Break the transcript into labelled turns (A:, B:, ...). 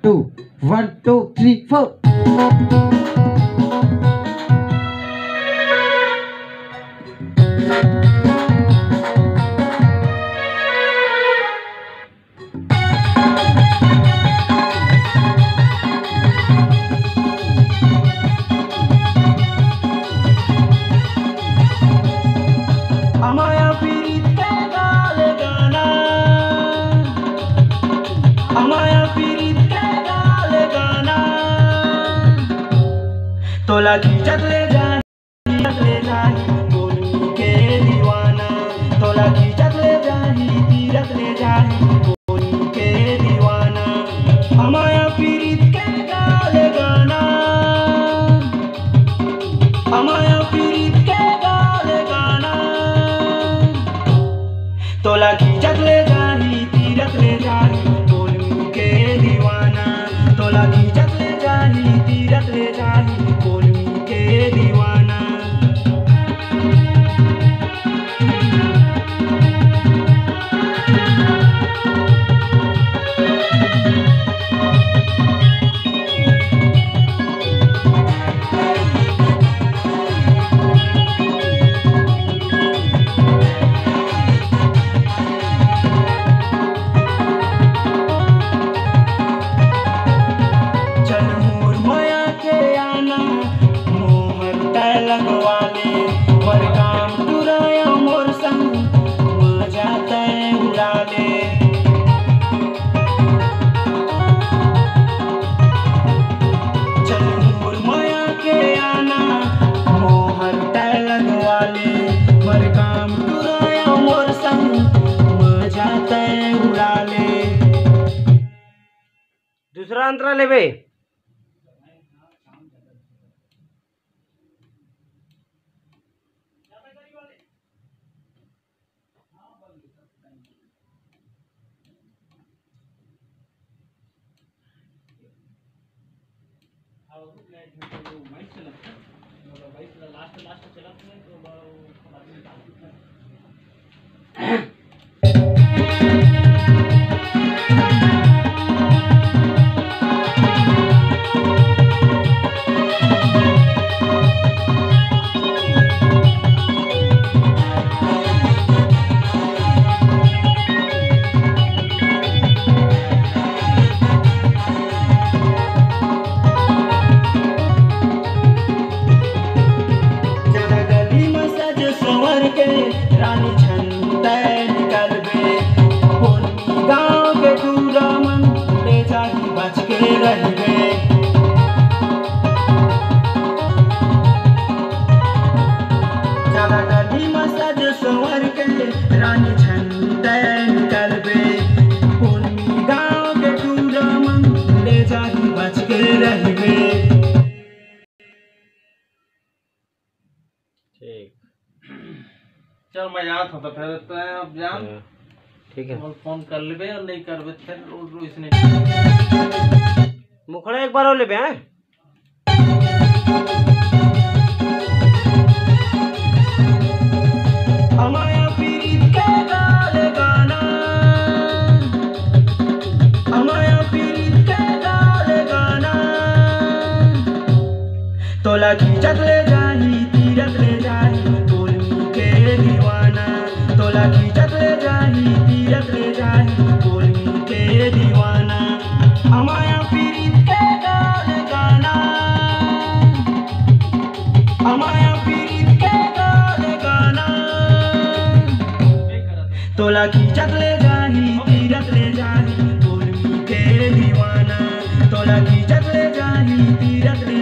A: 2 1 2 3 4
B: Amaya pirit ke gale gana, Amaya pirit ke gale gana, तोला खींचत ले जाही गोलू के दीवाना, तोला खींचत ले जाही तीरथ ले जाही गोलू के दीवाना। अमाया पीरित के गाले गाना, अमाया पीरित के गाले गाना, तोला खींचत ले जाही तीरथ ले जाही गोलू के दीवाना, तोला खींचत ले जाही तीरथ ले जाही गोलू के दीवाना। चल मोर माया के आना मोहर तैलंग वाले, मोर काम तुराया मोर संग मजा तय उड़ा ले। चल मोर माया के आना मोहर तैलंग वाले, मोर काम तुराया मोर संग मजा तय उड़ा ले।
A: दूसरा अंतरा ले बे।
B: जरा गली में सज संवर के रानी छंदे निकल बे, कोनी गाँव के दूरा मन ले जाही बच के रहबे। जरा गली में सज संवर के रानी छंदे निकल बे, कोनी गाँव के दूरा मन ले जाही बच के रहबे।
A: ठीक
C: चल मैं जात हूँ तो फिर तो अब जान
A: ठीक है।
C: और फोन कर लेबे और नहीं करबे फिर इसने
A: मुखड़ा एक बार और ले बे। हैं
B: अमाया पीरित के गाले गाना, अमाया पीरित के गाले गाना, तोला खींचत ले जाही तीरथ ले जाही गोलू के दीवाना, तोला खींचत ले जाही तीरथ ले जाही गोलू के दीवाना। अमाया पीरित के गाले गाना, अमाया पीरित के गाले गाना, तोला खींचत ले जाही तीरथ ले जाही गोलू के दीवाना, तोला खींचत ले जाही तीरथ ले